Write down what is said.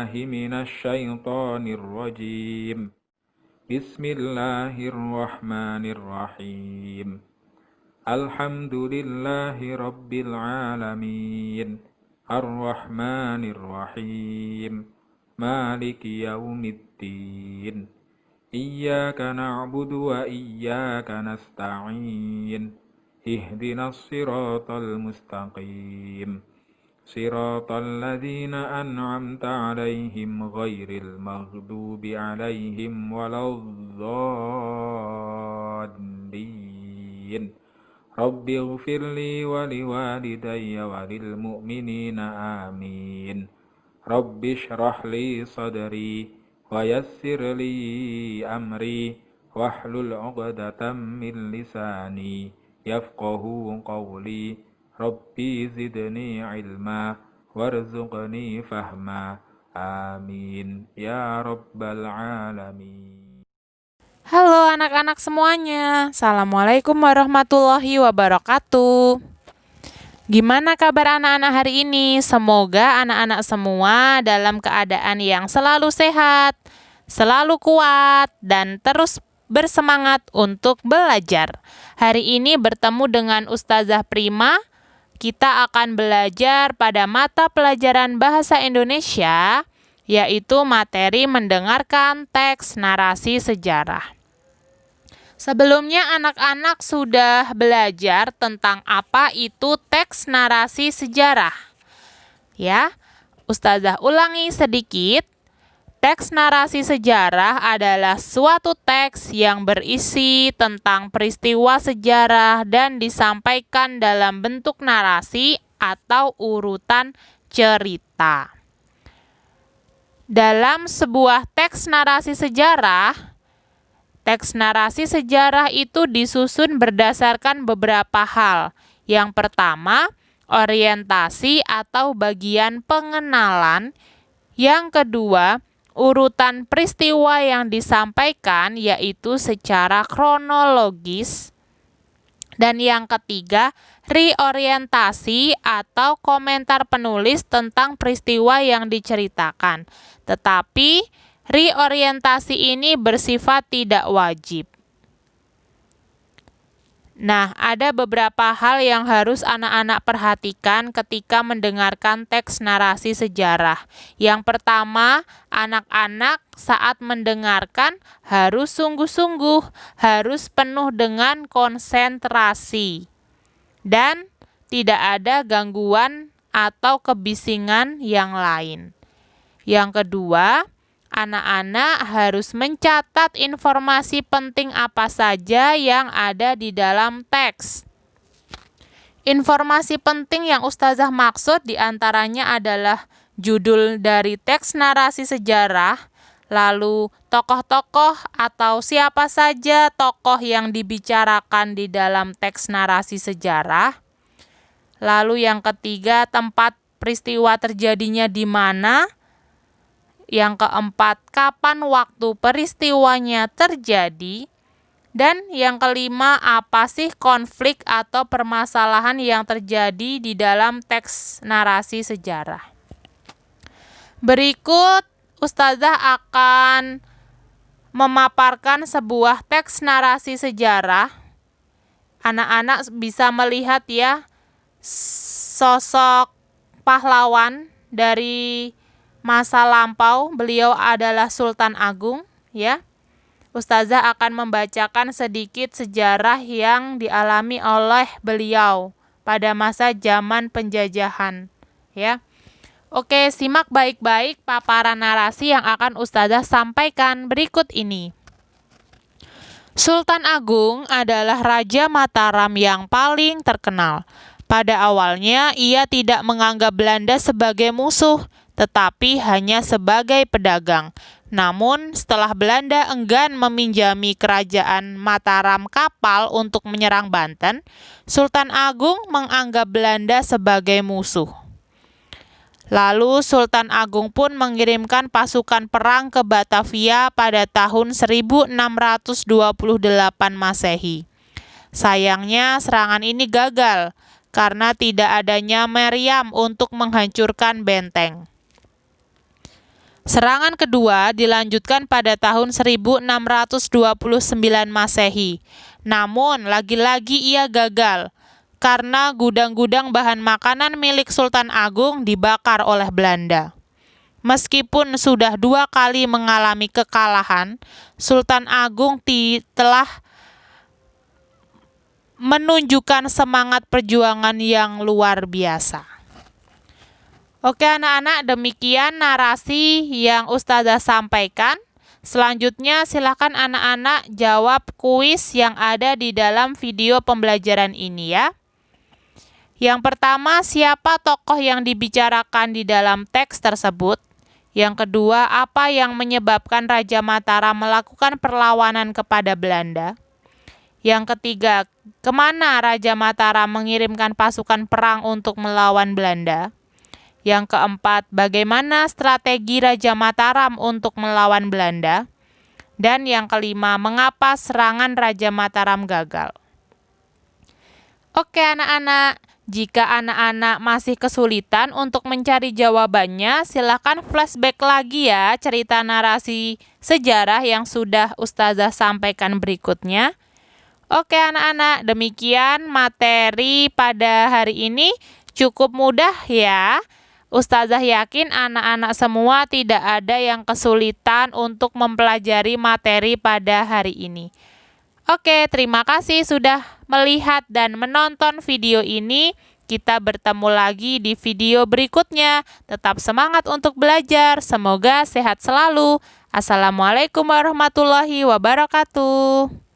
بالله من الشيطان الرجيم بسم الله الرحمن الرحيم الحمد لله رب العالمين الرحمن الرحيم مالك يوم الدين إياك نعبد وإياك نستعين اهدنا الصراط المستقيم صراط الذين أنعمت عليهم غير المغضوب عليهم ولا الضالين رب اغفر لي ولوالدي وللمؤمنين آمين رب اشرح لي صدري ويسر لي أمري واحلل عقدة من لساني يفقه قولي ربي زدني علما وارزقني فهما آمين يا رب العالمين. Halo anak-anak semuanya, Assalamualaikum warahmatullahi wabarakatuh. Gimana kabar anak-anak hari ini? Semoga anak-anak semua dalam keadaan yang selalu sehat, selalu kuat, dan terus bersemangat untuk belajar. Hari ini bertemu dengan Ustazah Prima. Kita akan belajar pada mata pelajaran Bahasa Indonesia, yaitu materi mendengarkan teks narasi sejarah. Sebelumnya anak-anak sudah belajar tentang apa itu teks narasi sejarah. Ya, Ustazah ulangi sedikit. Teks narasi sejarah adalah suatu teks yang berisi tentang peristiwa sejarah dan disampaikan dalam bentuk narasi atau urutan cerita. Dalam sebuah teks narasi sejarah itu disusun berdasarkan beberapa hal. Yang pertama, orientasi atau bagian pengenalan. Yang kedua, urutan peristiwa yang disampaikan yaitu secara kronologis. Dan yang ketiga, reorientasi atau komentar penulis tentang peristiwa yang diceritakan. Tetapi reorientasi ini bersifat tidak wajib. Nah, ada beberapa hal yang harus anak-anak perhatikan ketika mendengarkan teks narasi sejarah. Yang pertama, anak-anak saat mendengarkan harus sungguh-sungguh, harus penuh dengan konsentrasi. Dan tidak ada gangguan atau kebisingan yang lain. Yang kedua, anak-anak harus mencatat informasi penting apa saja yang ada di dalam teks. Informasi penting yang Ustazah maksud diantaranya adalah judul dari teks narasi sejarah, lalu tokoh-tokoh atau siapa saja tokoh yang dibicarakan di dalam teks narasi sejarah. Lalu yang ketiga, tempat peristiwa terjadinya di mana. Yang keempat, kapan waktu peristiwanya terjadi. Dan yang kelima, apa sih konflik atau permasalahan yang terjadi di dalam teks narasi sejarah. Berikut, Ustazah akan memaparkan sebuah teks narasi sejarah. Anak-anak bisa melihat ya, sosok pahlawan dari masa lampau. Beliau adalah Sultan Agung, ya. Ustazah akan membacakan sedikit sejarah yang dialami oleh beliau pada masa zaman penjajahan, ya. Oke, simak baik-baik paparan narasi yang akan Ustazah sampaikan berikut ini. Sultan Agung adalah Raja Mataram yang paling terkenal. Pada awalnya, ia tidak menganggap Belanda sebagai musuh, tetapi hanya sebagai pedagang. Namun, setelah Belanda enggan meminjami kerajaan Mataram kapal untuk menyerang Banten, Sultan Agung menganggap Belanda sebagai musuh. Lalu Sultan Agung pun mengirimkan pasukan perang ke Batavia pada tahun 1628 Masehi. Sayangnya serangan ini gagal karena tidak adanya meriam untuk menghancurkan benteng. Serangan kedua dilanjutkan pada tahun 1629 Masehi. Namun, lagi-lagi ia gagal karena gudang-gudang bahan makanan milik Sultan Agung dibakar oleh Belanda. Meskipun sudah 2 kali mengalami kekalahan, Sultan Agung telah menunjukkan semangat perjuangan yang luar biasa. Oke anak-anak, demikian narasi yang Ustazah sampaikan. Selanjutnya silakan anak-anak jawab kuis yang ada di dalam video pembelajaran ini ya. Yang pertama, siapa tokoh yang dibicarakan di dalam teks tersebut? Yang kedua, apa yang menyebabkan Raja Mataram melakukan perlawanan kepada Belanda? Yang ketiga, kemana Raja Mataram mengirimkan pasukan perang untuk melawan Belanda? Yang keempat, bagaimana strategi Raja Mataram untuk melawan Belanda? Dan yang kelima, mengapa serangan Raja Mataram gagal? Oke anak-anak, jika anak-anak masih kesulitan untuk mencari jawabannya, silakan flashback lagi ya cerita narasi sejarah yang sudah Ustazah sampaikan berikutnya. Oke anak-anak, demikian materi pada hari ini cukup mudah ya. Ustazah yakin anak-anak semua tidak ada yang kesulitan untuk mempelajari materi pada hari ini. Oke, terima kasih sudah melihat dan menonton video ini. Kita bertemu lagi di video berikutnya. Tetap semangat untuk belajar. Semoga sehat selalu. Assalamualaikum warahmatullahi wabarakatuh.